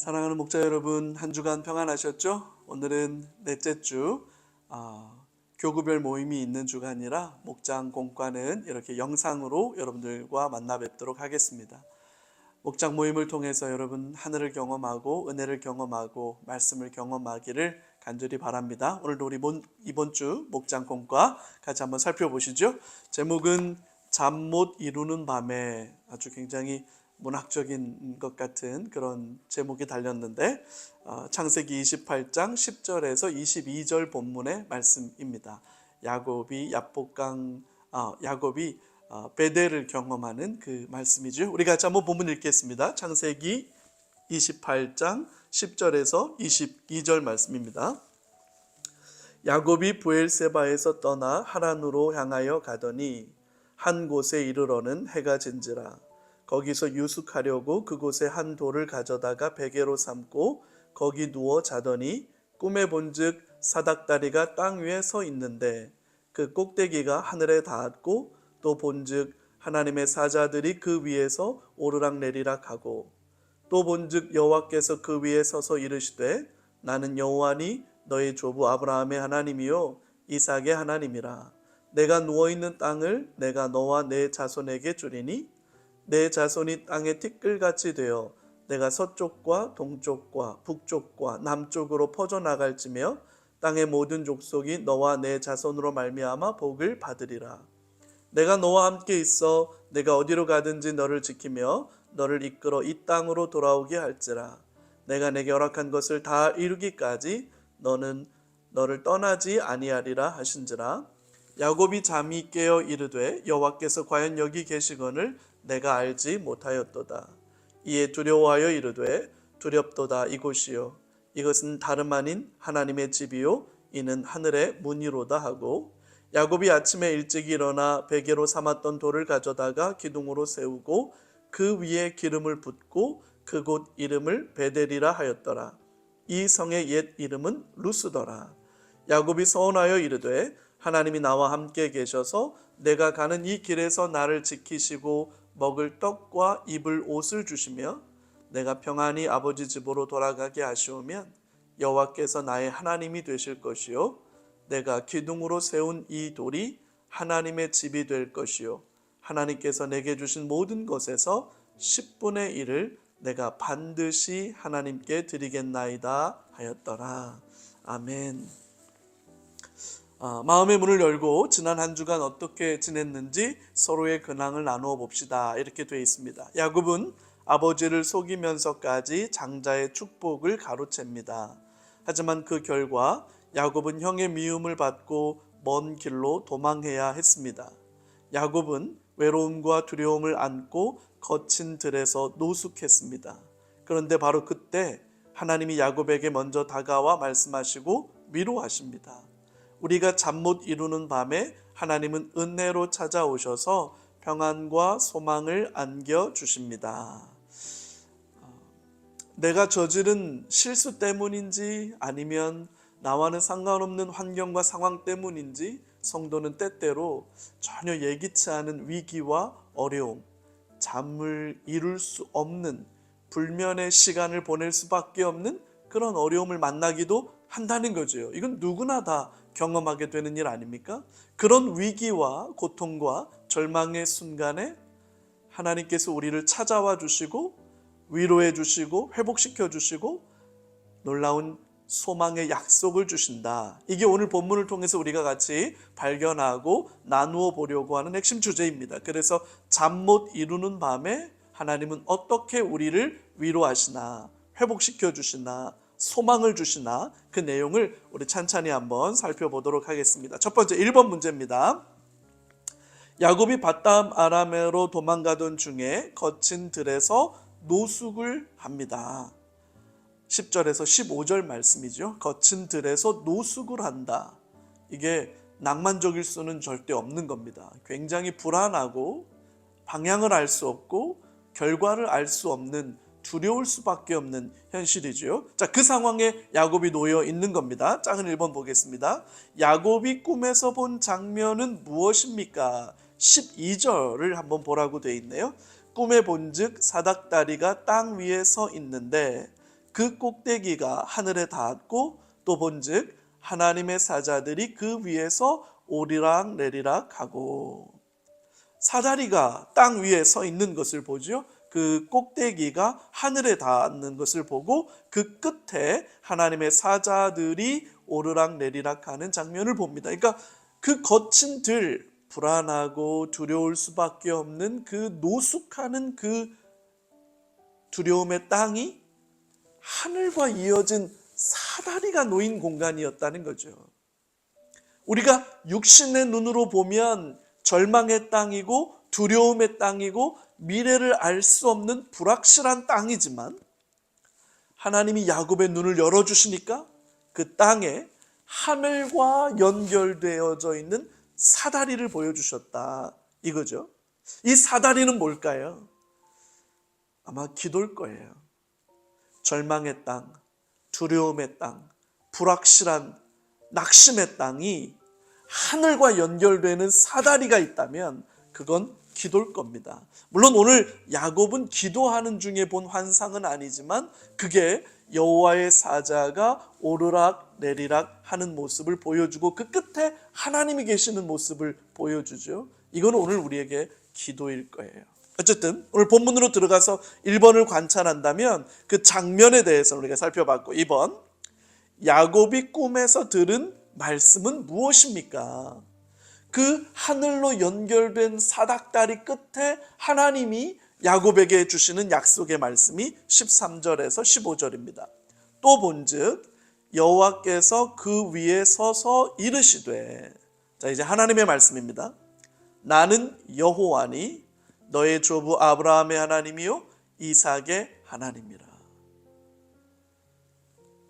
사랑하는 목자 여러분, 한 주간 평안하셨죠? 오늘은 넷째 주 교구별 모임이 있는 주간이라 목장 공과는 이렇게 영상으로 여러분들과 만나 뵙도록 하겠습니다. 목장 모임을 통해서 여러분 하늘을 경험하고 은혜를 경험하고 말씀을 경험하기를 간절히 바랍니다. 오늘도 우리 이번 주 목장 공과 같이 한번 살펴보시죠. 제목은 잠 못 이루는 밤에, 아주 굉장히 문학적인 것 같은 그런 제목이 달렸는데 창세기 28장 10절에서 22절 본문의 말씀입니다. 야곱이 베델을 경험하는 그 말씀이죠. 우리 같이 한번 본문 읽겠습니다. 창세기 28장 10절에서 22절 말씀입니다. 야곱이 브엘세바에서 떠나 하란으로 향하여 가더니 한 곳에 이르러는 해가 진지라. 거기서 유숙하려고 그곳에 한 돌을 가져다가 베개로 삼고 거기 누워 자더니 꿈에 본즉 사닥다리가 땅 위에 서 있는데 그 꼭대기가 하늘에 닿았고 또 본즉 하나님의 사자들이 그 위에서 오르락내리락 하고 또 본즉 여호와께서 그 위에 서서 이르시되 나는 여호와니 너의 조부 아브라함의 하나님이요 이삭의 하나님이라. 내가 누워있는 땅을 내가 너와 내 자손에게 주리니 내 자손이 땅의 티끌같이 되어 내가 서쪽과 동쪽과 북쪽과 남쪽으로 퍼져나갈지며 땅의 모든 족속이 너와 내 자손으로 말미암아 복을 받으리라. 내가 너와 함께 있어 내가 어디로 가든지 너를 지키며 너를 이끌어 이 땅으로 돌아오게 할지라. 내가 내게 허락한 것을 다 이루기까지 너는 너를 떠나지 아니하리라 하신지라. 야곱이 잠이 깨어 이르되 여호와께서 과연 여기 계시거늘 내가 알지 못하였도다. 이에 두려워하여 이르되 두렵도다. 이곳이요 이것은 다름 아닌 하나님의 집이요 이는 하늘의 문이로다 하고 야곱이 아침에 일찍 일어나 베개로 삼았던 돌을 가져다가 기둥으로 세우고 그 위에 기름을 붓고 그곳 이름을 베델이라 하였더라. 이 성의 옛 이름은 루스더라. 야곱이 서원하여 이르되 하나님이 나와 함께 계셔서 내가 가는 이 길에서 나를 지키시고 먹을 떡과 입을 옷을 주시며 내가 평안히 아버지 집으로 돌아가게 하시오면 여호와께서 나의 하나님이 되실 것이요 내가 기둥으로 세운 이 돌이 하나님의 집이 될 것이요 하나님께서 내게 주신 모든 것에서 10분의 1을 내가 반드시 하나님께 드리겠나이다 하였더라. 아멘. 마음의 문을 열고 지난 한 주간 어떻게 지냈는지 서로의 근황을 나누어 봅시다. 이렇게 되어 있습니다. 야곱은 아버지를 속이면서까지 장자의 축복을 가로챕니다. 하지만 그 결과 야곱은 형의 미움을 받고 먼 길로 도망해야 했습니다. 야곱은 외로움과 두려움을 안고 거친 들에서 노숙했습니다. 그런데 바로 그때 하나님이 야곱에게 먼저 다가와 말씀하시고 위로하십니다. 우리가 잠 못 이루는 밤에 하나님은 은혜로 찾아오셔서 평안과 소망을 안겨주십니다. 내가 저지른 실수 때문인지 아니면 나와는 상관없는 환경과 상황 때문인지 성도는 때때로 전혀 예기치 않은 위기와 어려움, 잠을 이룰 수 없는 불면의 시간을 보낼 수밖에 없는 그런 어려움을 만나기도 한다는 거죠. 이건 누구나 다 경험하게 되는 일 아닙니까? 그런 위기와 고통과 절망의 순간에 하나님께서 우리를 찾아와 주시고 위로해 주시고 회복시켜 주시고 놀라운 소망의 약속을 주신다. 이게 오늘 본문을 통해서 우리가 같이 발견하고 나누어 보려고 하는 핵심 주제입니다. 그래서 잠 못 이루는 밤에 하나님은 어떻게 우리를 위로하시나, 회복시켜 주시나, 소망을 주시나, 그 내용을 우리 찬찬히 한번 살펴보도록 하겠습니다. 첫 번째 1번 문제입니다. 야곱이 밧담 아람으로 도망가던 중에 거친 들에서 노숙을 합니다. 10절에서 15절 말씀이죠. 거친 들에서 노숙을 한다. 이게 낭만적일 수는 절대 없는 겁니다. 굉장히 불안하고 방향을 알 수 없고 결과를 알 수 없는, 두려울 수밖에 없는 현실이죠. 자, 그 상황에 야곱이 놓여 있는 겁니다. 작은 1번 보겠습니다. 야곱이 꿈에서 본 장면은 무엇입니까? 12절을 한번 보라고 되어 있네요. 꿈에 본즉 사닥다리가 땅 위에 서 있는데 그 꼭대기가 하늘에 닿았고 또 본즉 하나님의 사자들이 그 위에서 오리락 내리락 하고. 사다리가 땅 위에 서 있는 것을 보죠. 그 꼭대기가 하늘에 닿는 것을 보고 그 끝에 하나님의 사자들이 오르락 내리락 하는 장면을 봅니다. 그러니까 그 거친 들, 불안하고 두려울 수밖에 없는 그 노숙하는 그 두려움의 땅이 하늘과 이어진 사다리가 놓인 공간이었다는 거죠. 우리가 육신의 눈으로 보면 절망의 땅이고 두려움의 땅이고 미래를 알 수 없는 불확실한 땅이지만 하나님이 야곱의 눈을 열어주시니까 그 땅에 하늘과 연결되어져 있는 사다리를 보여주셨다 이거죠. 이 사다리는 뭘까요? 아마 기도일 거예요. 절망의 땅, 두려움의 땅, 불확실한 낙심의 땅이 하늘과 연결되는 사다리가 있다면 그건 기도일 겁니다. 물론 오늘 야곱은 기도하는 중에 본 환상은 아니지만 그게 여호와의 사자가 오르락 내리락 하는 모습을 보여주고 그 끝에 하나님이 계시는 모습을 보여주죠. 이건 오늘 우리에게 기도일 거예요. 어쨌든 오늘 본문으로 들어가서 1번을 관찰한다면 그 장면에 대해서 우리가 살펴봤고 2번, 야곱이 꿈에서 들은 말씀은 무엇입니까? 그 하늘로 연결된 사닥다리 끝에 하나님이 야곱에게 주시는 약속의 말씀이 13절에서 15절입니다. 또 본즉 여호와께서 그 위에 서서 이르시되, 자 이제 하나님의 말씀입니다. 나는 여호와니 너의 조부 아브라함의 하나님이요 이삭의 하나님이라.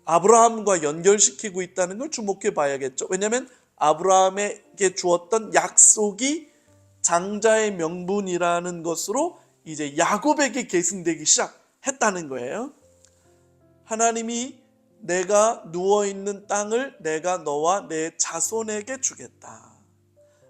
아브라함과 연결시키고 있다는 걸 주목해 봐야겠죠. 왜냐하면 아브라함에게 주었던 약속이 장자의 명분이라는 것으로 이제 야곱에게 계승되기 시작했다는 거예요. 하나님이 내가 누워있는 땅을 내가 너와 내 자손에게 주겠다.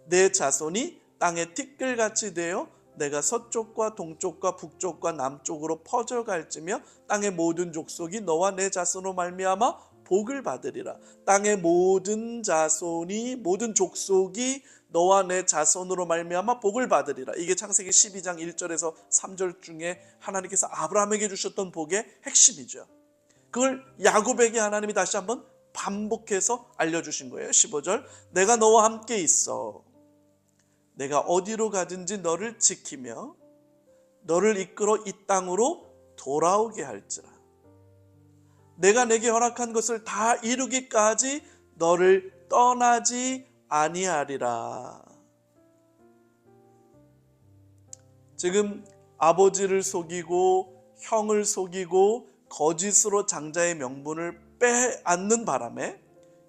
내 자손이 땅의 티끌같이 되어 내가 서쪽과 동쪽과 북쪽과 남쪽으로 퍼져갈지며 땅의 모든 족속이 너와 내 자손으로 말미암아 복을 받으리라. 땅의 모든 자손이 모든 족속이 너와 내 자손으로 말미암아 복을 받으리라. 이게 창세기 12장 1절에서 3절 중에 하나님께서 아브라함에게 주셨던 복의 핵심이죠. 그걸 야곱에게 하나님이 다시 한번 반복해서 알려주신 거예요. 15절, 내가 너와 함께 있어. 내가 어디로 가든지 너를 지키며 너를 이끌어 이 땅으로 돌아오게 할지라. 내가 내게 허락한 것을 다 이루기까지 너를 떠나지 아니하리라. 지금 아버지를 속이고 형을 속이고 거짓으로 장자의 명분을 빼앗는 바람에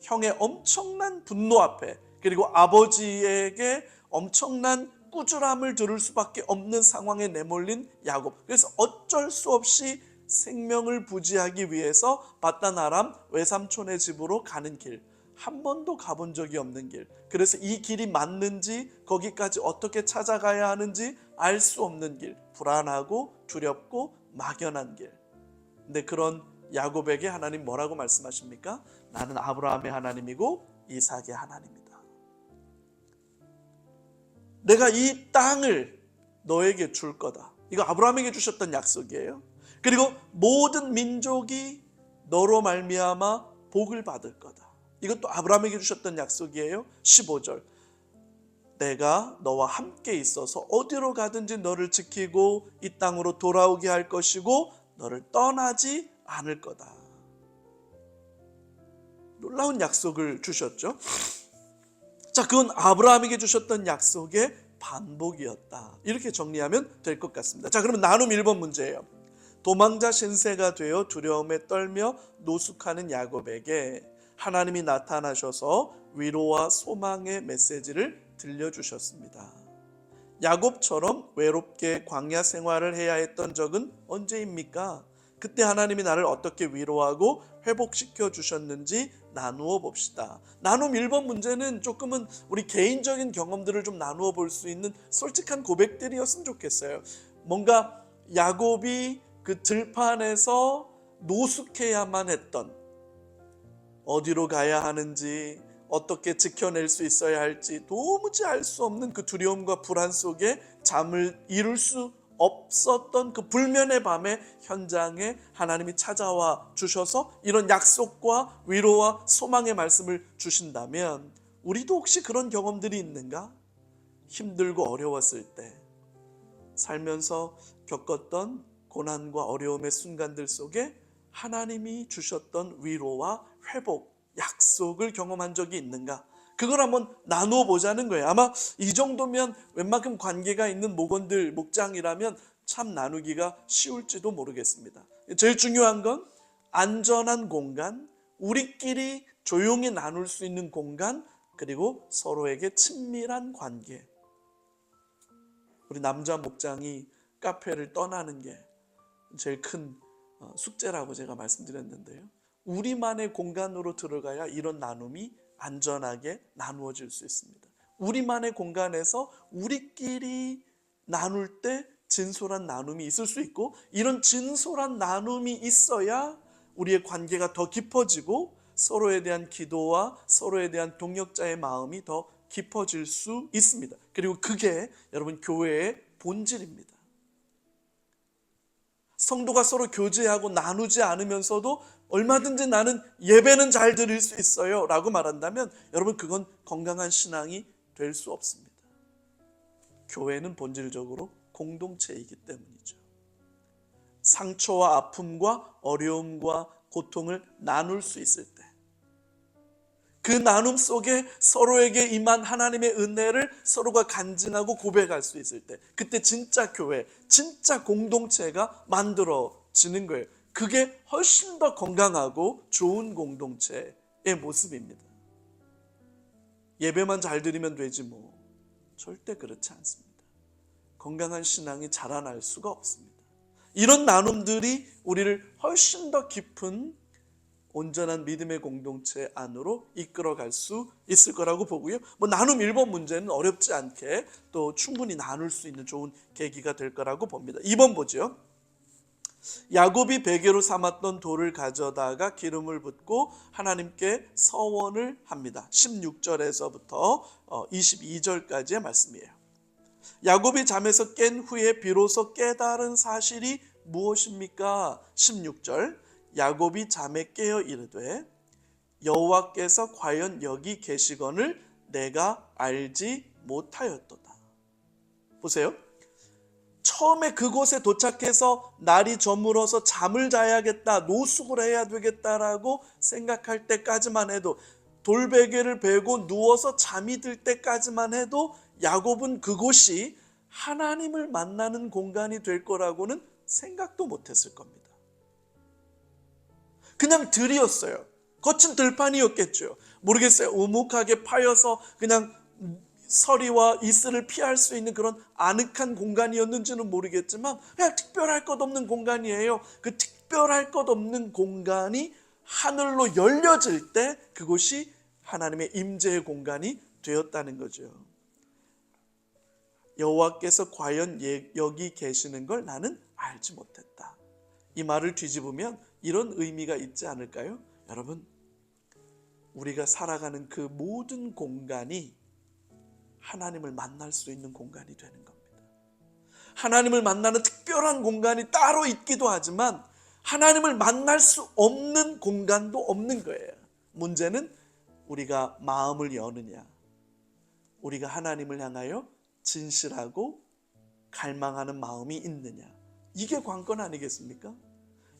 형의 엄청난 분노 앞에 그리고 아버지에게 엄청난 꾸준함을 들을 수밖에 없는 상황에 내몰린 야곱. 그래서 어쩔 수 없이 생명을 부지하기 위해서 밧단 아람 외삼촌의 집으로 가는 길, 한 번도 가본 적이 없는 길, 그래서 이 길이 맞는지 거기까지 어떻게 찾아가야 하는지 알 수 없는 길, 불안하고 두렵고 막연한 길. 근데 그런 야곱에게 하나님 뭐라고 말씀하십니까? 나는 아브라함의 하나님이고 이삭의 하나님이다. 내가 이 땅을 너에게 줄 거다. 이거 아브라함에게 주셨던 약속이에요. 그리고 모든 민족이 너로 말미암아 복을 받을 거다. 이것도 아브라함에게 주셨던 약속이에요. 15절, 내가 너와 함께 있어서 어디로 가든지 너를 지키고 이 땅으로 돌아오게 할 것이고 너를 떠나지 않을 거다. 놀라운 약속을 주셨죠. 자, 그건 아브라함에게 주셨던 약속의 반복이었다. 이렇게 정리하면 될 것 같습니다. 자, 그러면 나눔 1번 문제예요. 도망자 신세가 되어 두려움에 떨며 노숙하는 야곱에게 하나님이 나타나셔서 위로와 소망의 메시지를 들려주셨습니다. 야곱처럼 외롭게 광야 생활을 해야 했던 적은 언제입니까? 그때 하나님이 나를 어떻게 위로하고 회복시켜 주셨는지 나누어 봅시다. 나눔 1번 문제는 조금은 우리 개인적인 경험들을 좀 나누어 볼 수 있는 솔직한 고백들이었으면 좋겠어요. 뭔가 야곱이 그 들판에서 노숙해야만 했던, 어디로 가야 하는지, 어떻게 지켜낼 수 있어야 할지 도무지 알 수 없는 그 두려움과 불안 속에 잠을 이룰 수 없었던 그 불면의 밤에 현장에 하나님이 찾아와 주셔서 이런 약속과 위로와 소망의 말씀을 주신다면, 우리도 혹시 그런 경험들이 있는가? 힘들고 어려웠을 때, 살면서 겪었던 고난과 어려움의 순간들 속에 하나님이 주셨던 위로와 회복, 약속을 경험한 적이 있는가? 그걸 한번 나누어 보자는 거예요. 아마 이 정도면 웬만큼 관계가 있는 목원들, 목장이라면 참 나누기가 쉬울지도 모르겠습니다. 제일 중요한 건 안전한 공간, 우리끼리 조용히 나눌 수 있는 공간, 그리고 서로에게 친밀한 관계. 우리 남자 목장이 카페를 떠나는 게 제일 큰 숙제라고 제가 말씀드렸는데요. 우리만의 공간으로 들어가야 이런 나눔이 안전하게 나누어질 수 있습니다. 우리만의 공간에서 우리끼리 나눌 때 진솔한 나눔이 있을 수 있고, 이런 진솔한 나눔이 있어야 우리의 관계가 더 깊어지고 서로에 대한 기도와 서로에 대한 동역자의 마음이 더 깊어질 수 있습니다. 그리고 그게 여러분 교회의 본질입니다. 성도가 서로 교제하고 나누지 않으면서도 얼마든지 나는 예배는 잘 드릴 수 있어요 라고 말한다면 여러분 그건 건강한 신앙이 될 수 없습니다. 교회는 본질적으로 공동체이기 때문이죠. 상처와 아픔과 어려움과 고통을 나눌 수 있을 때, 그 나눔 속에 서로에게 임한 하나님의 은혜를 서로가 간증하고 고백할 수 있을 때, 그때 진짜 교회, 진짜 공동체가 만들어지는 거예요. 그게 훨씬 더 건강하고 좋은 공동체의 모습입니다. 예배만 잘 드리면 되지 뭐, 절대 그렇지 않습니다. 건강한 신앙이 자라날 수가 없습니다. 이런 나눔들이 우리를 훨씬 더 깊은 온전한 믿음의 공동체 안으로 이끌어갈 수 있을 거라고 보고요. 나눔 1번 문제는 어렵지 않게 또 충분히 나눌 수 있는 좋은 계기가 될 거라고 봅니다. 2번 보죠. 야곱이 베개로 삼았던 돌을 가져다가 기름을 붓고 하나님께 서원을 합니다. 16절에서부터 22절까지의 말씀이에요. 야곱이 잠에서 깬 후에 비로소 깨달은 사실이 무엇입니까? 16절, 야곱이 잠에 깨어 이르되 여호와께서 과연 여기 계시거늘 내가 알지 못하였도다. 보세요. 처음에 그곳에 도착해서 날이 저물어서 잠을 자야겠다, 노숙을 해야 되겠다라고 생각할 때까지만 해도, 돌베개를 베고 누워서 잠이 들 때까지만 해도 야곱은 그곳이 하나님을 만나는 공간이 될 거라고는 생각도 못했을 겁니다. 그냥 들이었어요. 거친 들판이었겠죠. 모르겠어요. 우묵하게 파여서 그냥 서리와 이슬을 피할 수 있는 그런 아늑한 공간이었는지는 모르겠지만 그냥 특별할 것 없는 공간이에요. 그 특별할 것 없는 공간이 하늘로 열려질 때 그곳이 하나님의 임재의 공간이 되었다는 거죠. 여호와께서 과연 여기 계시는 걸 나는 알지 못했다. 이 말을 뒤집으면 이런 의미가 있지 않을까요? 여러분, 우리가 살아가는 그 모든 공간이 하나님을 만날 수 있는 공간이 되는 겁니다. 하나님을 만나는 특별한 공간이 따로 있기도 하지만 하나님을 만날 수 없는 공간도 없는 거예요. 문제는 우리가 마음을 여느냐, 우리가 하나님을 향하여 진실하고 갈망하는 마음이 있느냐, 이게 관건 아니겠습니까?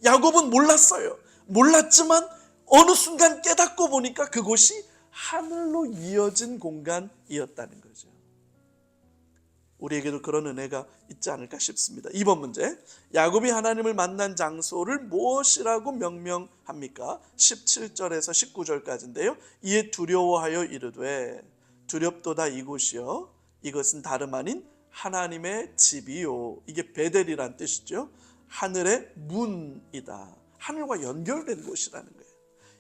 야곱은 몰랐어요. 몰랐지만 어느 순간 깨닫고 보니까 그곳이 하늘로 이어진 공간이었다는 거죠. 우리에게도 그런 은혜가 있지 않을까 싶습니다. 2번 문제, 야곱이 하나님을 만난 장소를 무엇이라고 명명합니까? 17절에서 19절까지인데요. 이에 두려워하여 이르되 두렵도다 이곳이요 이것은 다름 아닌 하나님의 집이요. 이게 베델이란 뜻이죠. 하늘의 문이다. 하늘과 연결된 곳이라는 거예요.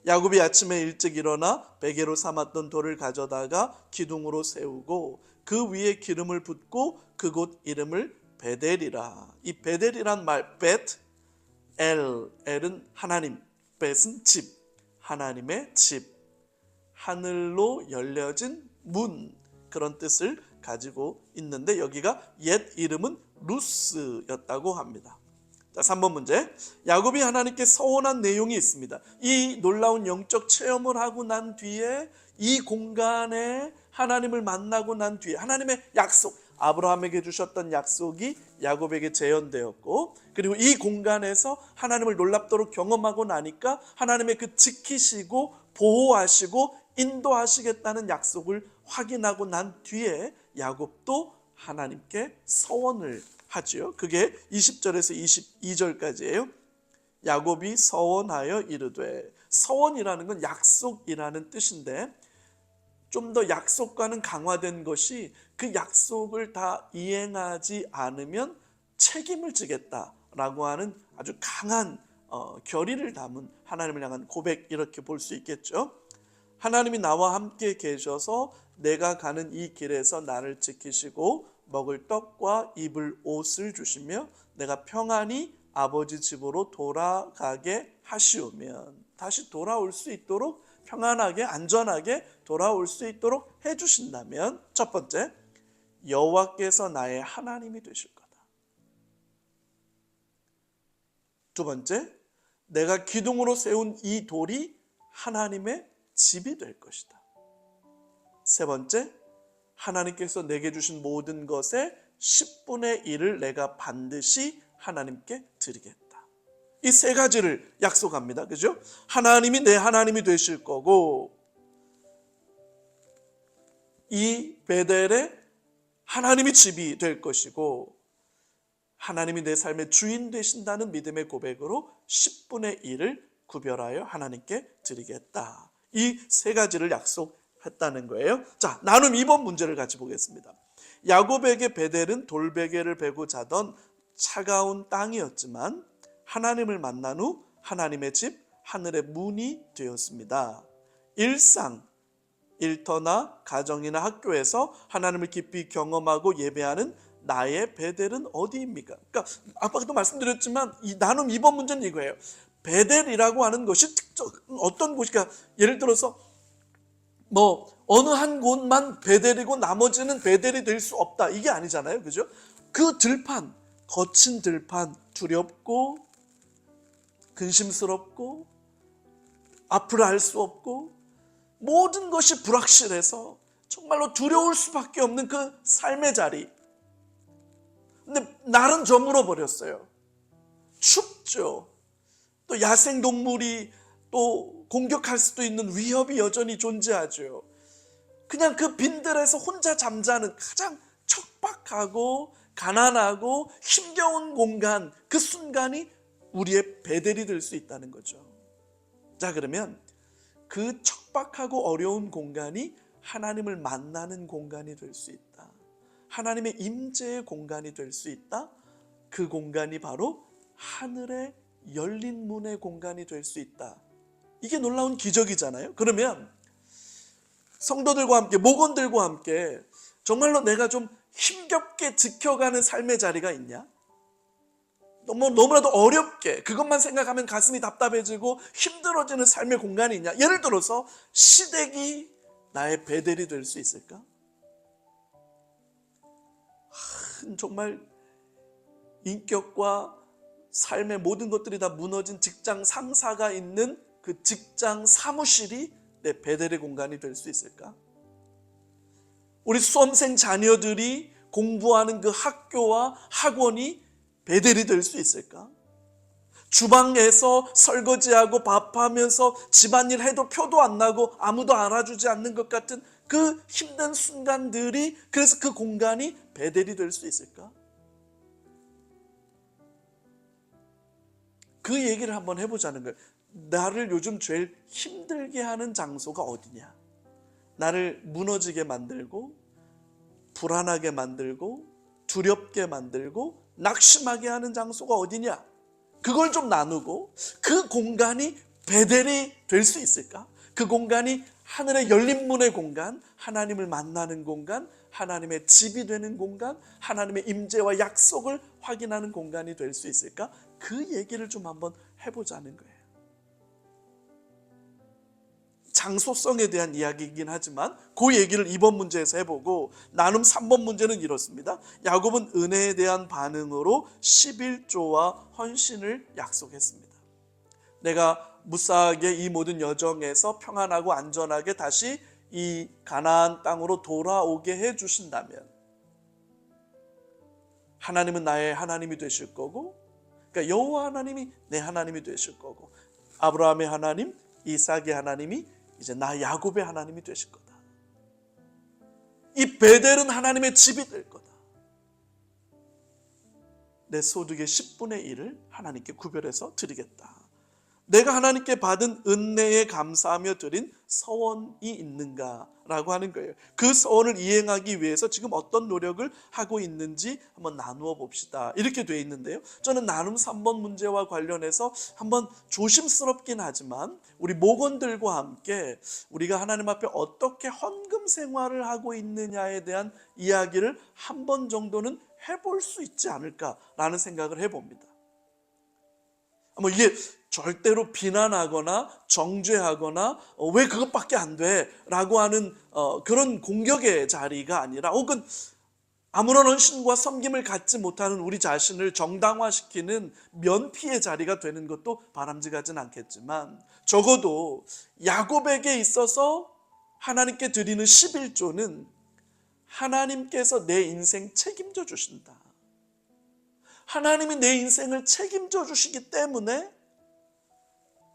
야곱이 아침에 일찍 일어나 베개로 삼았던 돌을 가져다가 기둥으로 세우고 그 위에 기름을 붓고 그곳 이름을 베델이라. 이 베델이란 말, 엘은 하나님, 벳은 집, 하나님의 집, 하늘로 열려진 문, 그런 뜻을 가지고 있는데 여기가 옛 이름은 루스였다고 합니다. 자, 3번 문제. 야곱이 하나님께 서원한 내용이 있습니다. 이 놀라운 영적 체험을 하고 난 뒤에 이 공간에 하나님을 만나고 난 뒤에 하나님의 약속, 아브라함에게 주셨던 약속이 야곱에게 재현되었고, 그리고 이 공간에서 하나님을 놀랍도록 경험하고 나니까 하나님의 그 지키시고 보호하시고 인도하시겠다는 약속을 확인하고 난 뒤에 야곱도 하나님께 서원을 하지요. 그게 20절에서 22절까지예요. 야곱이 서원하여 이르되, 서원이라는 건 약속이라는 뜻인데 좀 더 약속과는 강화된 것이 그 약속을 다 이행하지 않으면 책임을 지겠다라고 하는 아주 강한 결의를 담은 하나님을 향한 고백, 이렇게 볼 수 있겠죠. 하나님이 나와 함께 계셔서 내가 가는 이 길에서 나를 지키시고 먹을 떡과 입을 옷을 주시며 내가 평안히 아버지 집으로 돌아가게 하시오면, 다시 돌아올 수 있도록, 평안하게 안전하게 돌아올 수 있도록 해주신다면, 첫 번째, 여호와께서 나의 하나님이 되실 거다. 두 번째, 내가 기둥으로 세운 이 돌이 하나님의 집이 될 것이다. 세 번째, 하나님께서 내게 주신 모든 것의 10분의 1을 내가 반드시 하나님께 드리겠다. 이 세 가지를 약속합니다. 그죠? 하나님이 내 하나님이 되실 거고, 이 베델에 하나님이 집이 될 것이고, 하나님이 내 삶의 주인 되신다는 믿음의 고백으로 10분의 1을 구별하여 하나님께 드리겠다. 이 세 가지를 약속했다는 거예요. 자, 나눔 2번 문제를 같이 보겠습니다. 야곱에게 베델은 돌베개를 베고 자던 차가운 땅이었지만 하나님을 만난 후 하나님의 집, 하늘의 문이 되었습니다. 일상, 일터나 가정이나 학교에서 하나님을 깊이 경험하고 예배하는 나의 베델은 어디입니까? 그러니까 아까도 말씀드렸지만 이 나눔 2번 문제는 이거예요. 베델이라고 하는 것이 특정 어떤 곳이까, 예를 들어서 어느 한 곳만 베델이고 나머지는 베델이 될 수 없다, 이게 아니잖아요. 그죠? 그 들판, 거친 들판, 두렵고 근심스럽고 앞을 알 수 없고 모든 것이 불확실해서 정말로 두려울 수밖에 없는 그 삶의 자리. 근데 날은 저물어 버렸어요. 춥죠. 또 야생동물이 또 공격할 수도 있는 위협이 여전히 존재하죠. 그냥 그 빈들에서 혼자 잠자는 가장 척박하고 가난하고 힘겨운 공간, 그 순간이 우리의 베델이 될 수 있다는 거죠. 자, 그러면 그 척박하고 어려운 공간이 하나님을 만나는 공간이 될 수 있다. 하나님의 임재의 공간이 될 수 있다. 그 공간이 바로 하늘의 열린 문의 공간이 될 수 있다. 이게 놀라운 기적이잖아요. 그러면 성도들과 함께, 목원들과 함께 정말로 내가 좀 힘겹게 지켜가는 삶의 자리가 있냐? 너무나도 어렵게 그것만 생각하면 가슴이 답답해지고 힘들어지는 삶의 공간이 있냐? 예를 들어서 시댁이 나의 베델이 될 수 있을까? 정말 인격과 삶의 모든 것들이 다 무너진 직장 상사가 있는 그 직장 사무실이 내 베델의 공간이 될 수 있을까? 우리 수험생 자녀들이 공부하는 그 학교와 학원이 베델이 될 수 있을까? 주방에서 설거지하고 밥하면서 집안일 해도 표도 안 나고 아무도 알아주지 않는 것 같은 그 힘든 순간들이, 그래서 그 공간이 베델이 될 수 있을까? 그 얘기를 한번 해보자는 거예요. 나를 요즘 제일 힘들게 하는 장소가 어디냐? 나를 무너지게 만들고 불안하게 만들고 두렵게 만들고 낙심하게 하는 장소가 어디냐? 그걸 좀 나누고 그 공간이 베델이 될 수 있을까? 그 공간이 하늘의 열린 문의 공간, 하나님을 만나는 공간, 하나님의 집이 되는 공간, 하나님의 임재와 약속을 확인하는 공간이 될 수 있을까? 그 얘기를 좀 한번 해보자는 거예요. 장소성에 대한 이야기이긴 하지만 그 얘기를 2번 문제에서 해보고, 나눔 3번 문제는 이렇습니다. 야곱은 은혜에 대한 반응으로 11조와 헌신을 약속했습니다. 내가 무사하게 이 모든 여정에서 평안하고 안전하게 다시 이 가나안 땅으로 돌아오게 해주신다면 하나님은 나의 하나님이 되실 거고, 그러니까 여호와 하나님이 내 하나님이 되실 거고, 아브라함의 하나님, 이삭의 하나님이 이제 나 야곱의 하나님이 되실 거다. 이 베델은 하나님의 집이 될 거다. 내 소득의 10분의 1을 하나님께 구별해서 드리겠다. 내가 하나님께 받은 은혜에 감사하며 드린 서원이 있는가라고 하는 거예요. 그 서원을 이행하기 위해서 지금 어떤 노력을 하고 있는지 한번 나누어 봅시다. 이렇게 돼 있는데요. 저는 나눔 3번 문제와 관련해서 한번 조심스럽긴 하지만 우리 목원들과 함께 우리가 하나님 앞에 어떻게 헌금 생활을 하고 있느냐에 대한 이야기를 한 번 정도는 해볼 수 있지 않을까라는 생각을 해봅니다. 뭐 이게 절대로 비난하거나 정죄하거나 왜 그것밖에 안 돼? 라고 하는 그런 공격의 자리가 아니라, 혹은 아무런 헌신과 섬김을 갖지 못하는 우리 자신을 정당화시키는 면피의 자리가 되는 것도 바람직하진 않겠지만, 적어도 야곱에게 있어서 하나님께 드리는 11조는 하나님께서 내 인생 책임져 주신다. 하나님이 내 인생을 책임져 주시기 때문에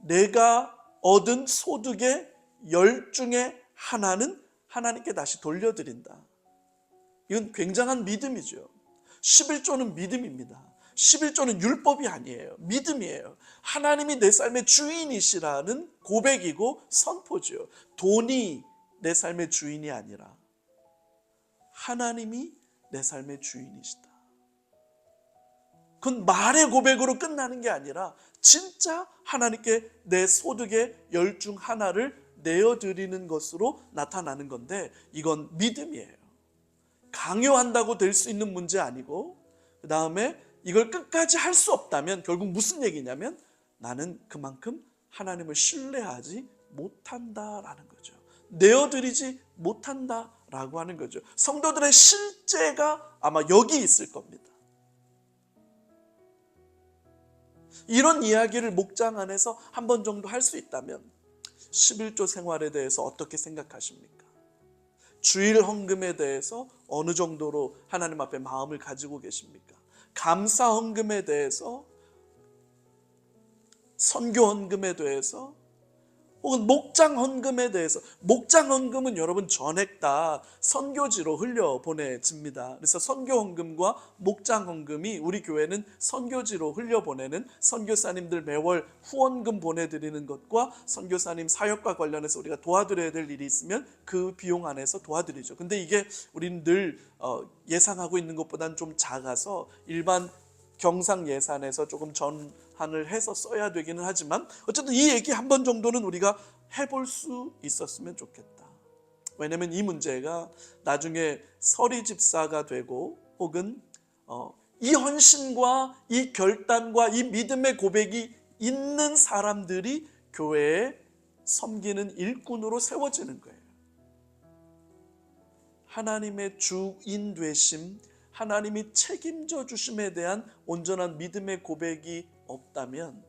내가 얻은 소득의 10 중에 하나는 하나님께 다시 돌려드린다. 이건 굉장한 믿음이죠. 11조는 믿음입니다. 11조는 율법이 아니에요. 믿음이에요. 하나님이 내 삶의 주인이시라는 고백이고 선포죠. 돈이 내 삶의 주인이 아니라 하나님이 내 삶의 주인이시다. 그건 말의 고백으로 끝나는 게 아니라 진짜 하나님께 내 소득의 10 중 하나를 내어드리는 것으로 나타나는 건데, 이건 믿음이에요. 강요한다고 될 수 있는 문제 아니고, 그 다음에 이걸 끝까지 할 수 없다면 결국 무슨 얘기냐면 나는 그만큼 하나님을 신뢰하지 못한다라는 거죠. 내어드리지 못한다라고 하는 거죠. 성도들의 실제가 아마 여기 있을 겁니다. 이런 이야기를 목장 안에서 한 번 정도 할 수 있다면 11조 생활에 대해서 어떻게 생각하십니까? 주일 헌금에 대해서 어느 정도로 하나님 앞에 마음을 가지고 계십니까? 감사 헌금에 대해서, 선교 헌금에 대해서, 혹은 목장 헌금에 대해서. 목장 헌금은 여러분 전액 다 선교지로 흘려보내집니다. 그래서 선교 헌금과 목장 헌금이, 우리 교회는 선교지로 흘려보내는, 선교사님들 매월 후원금 보내드리는 것과 선교사님 사역과 관련해서 우리가 도와드려야 될 일이 있으면 그 비용 안에서 도와드리죠. 근데 이게 우리는 늘 예상하고 있는 것보다는 좀 작아서 일반 경상 예산에서 조금 전환을 해서 써야 되기는 하지만, 어쨌든 이 얘기 한 번 정도는 우리가 해볼 수 있었으면 좋겠다. 왜냐하면 이 문제가 나중에 서리 집사가 되고, 혹은 이 헌신과 이 결단과 이 믿음의 고백이 있는 사람들이 교회에 섬기는 일꾼으로 세워지는 거예요. 하나님의 주인 되심, 하나님이 책임져 주심에 대한 온전한 믿음의 고백이 없다면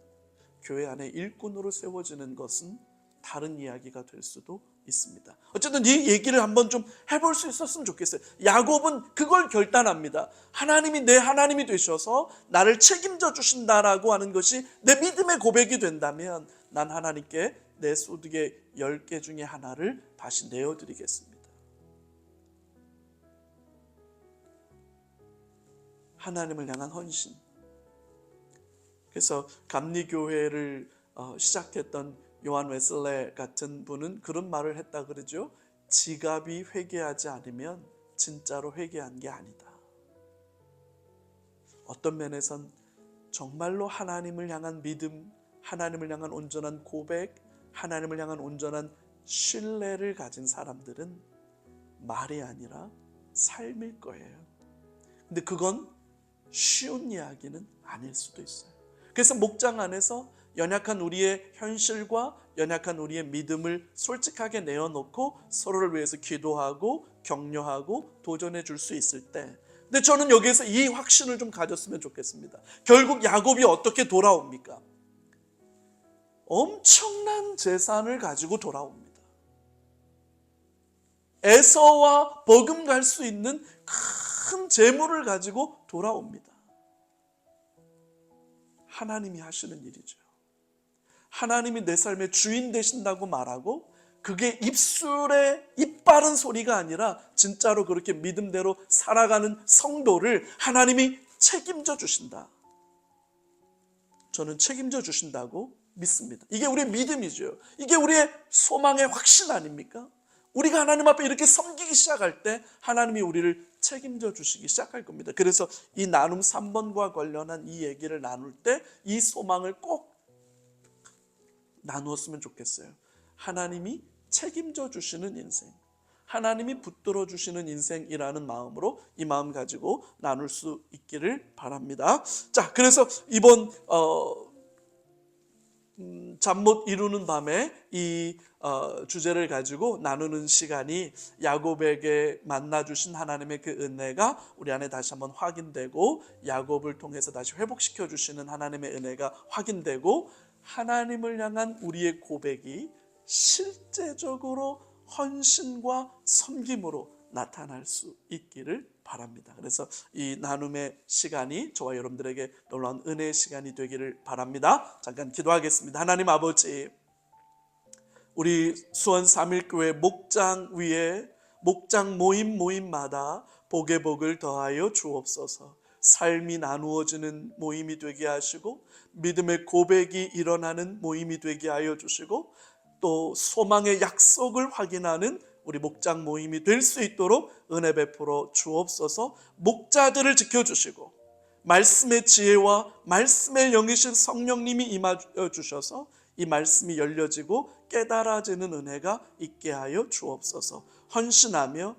교회 안에 일꾼으로 세워지는 것은 다른 이야기가 될 수도 있습니다. 어쨌든 이 얘기를 한번 좀 해볼 수 있었으면 좋겠어요. 야곱은 그걸 결단합니다. 하나님이 내 하나님이 되셔서 나를 책임져 주신다라고 하는 것이 내 믿음의 고백이 된다면 난 하나님께 내 소득의 10개 중에 하나를 다시 내어드리겠습니다. 하나님을 향한 헌신. 그래서 감리교회를 시작했던 요한 웨슬레 같은 분은 그런 말을 했다 그러죠. 지갑이 회개하지 않으면 진짜로 회개한 게 아니다. 어떤 면에선 정말로 하나님을 향한 믿음, 하나님을 향한 온전한 고백, 하나님을 향한 온전한 신뢰를 가진 사람들은 말이 아니라 삶일 거예요. 근데 그건 쉬운 이야기는 아닐 수도 있어요. 그래서 목장 안에서 연약한 우리의 현실과 연약한 우리의 믿음을 솔직하게 내어놓고 서로를 위해서 기도하고 격려하고 도전해 줄 수 있을 때, 근데 저는 여기에서 이 확신을 좀 가졌으면 좋겠습니다. 결국 야곱이 어떻게 돌아옵니까? 엄청난 재산을 가지고 돌아옵니다. 에서와 버금갈 수 있는 큰 재물을 가지고 돌아옵니다. 하나님이 하시는 일이죠. 하나님이 내 삶의 주인 되신다고 말하고 그게 입술에 입바른 소리가 아니라 진짜로 그렇게 믿음대로 살아가는 성도를 하나님이 책임져 주신다. 저는 책임져 주신다고 믿습니다. 이게 우리의 믿음이죠. 이게 우리의 소망의 확신 아닙니까? 우리가 하나님 앞에 이렇게 섬기기 시작할 때 하나님이 우리를 책임져 주시기 시작할 겁니다. 그래서 이 나눔 3번과 관련한 이 얘기를 나눌 때 이 소망을 꼭 나누었으면 좋겠어요. 하나님이 책임져 주시는 인생, 하나님이 붙들어 주시는 인생이라는 마음으로 이 마음 가지고 나눌 수 있기를 바랍니다. 자, 그래서 이번 잠 못 이루는 밤에 이 주제를 가지고 나누는 시간이 야곱에게 만나주신 하나님의 그 은혜가 우리 안에 다시 한번 확인되고 야곱을 통해서 다시 회복시켜 주시는 하나님의 은혜가 확인되고 하나님을 향한 우리의 고백이 실제적으로 헌신과 섬김으로 나타날 수 있기를 바랍니다. 그래서 이 나눔의 시간이 저와 여러분들에게 놀라운 은혜의 시간이 되기를 바랍니다. 잠깐 기도하겠습니다. 하나님 아버지, 우리 수원 3일교회 목장 위에 목장 모임마다 복의 복을 더하여 주옵소서. 삶이 나누어지는 모임이 되게 하시고 믿음의 고백이 일어나는 모임이 되게 하여 주시고 또 소망의 약속을 확인하는 우리 목장 모임이 될 수 있도록 은혜 베풀어 주옵소서. 목자들을 지켜주시고 말씀의 지혜와 말씀의 영이신 성령님이 임하 주셔서 이 말씀이 열려지고 깨달아지는 은혜가 있게 하여 주옵소서. 헌신하며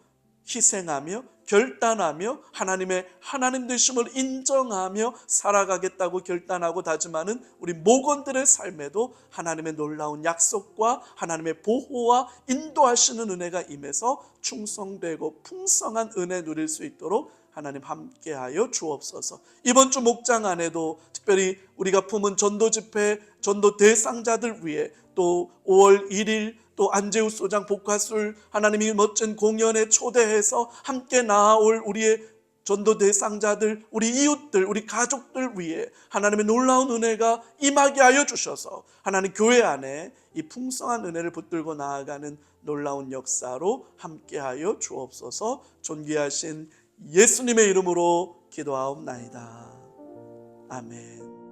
희생하며 결단하며 하나님의 하나님 되심을 인정하며 살아가겠다고 결단하고 다짐하는 우리 목원들의 삶에도 하나님의 놀라운 약속과 하나님의 보호와 인도하시는 은혜가 임해서 충성되고 풍성한 은혜 누릴 수 있도록 하나님 함께하여 주옵소서. 이번 주 목장 안에도 특별히 우리가 품은 전도 집회, 전도 대상자들 위해 또 5월 1일 또 안재우 소장 복화술 하나님이 멋진 공연에 초대해서 함께 나아올 우리의 전도 대상자들, 우리 이웃들, 우리 가족들 위해 하나님의 놀라운 은혜가 임하게 하여 주셔서 하나님 교회 안에 이 풍성한 은혜를 붙들고 나아가는 놀라운 역사로 함께하여 주옵소서. 존귀하신 예수님의 이름으로 기도하옵나이다. 아멘.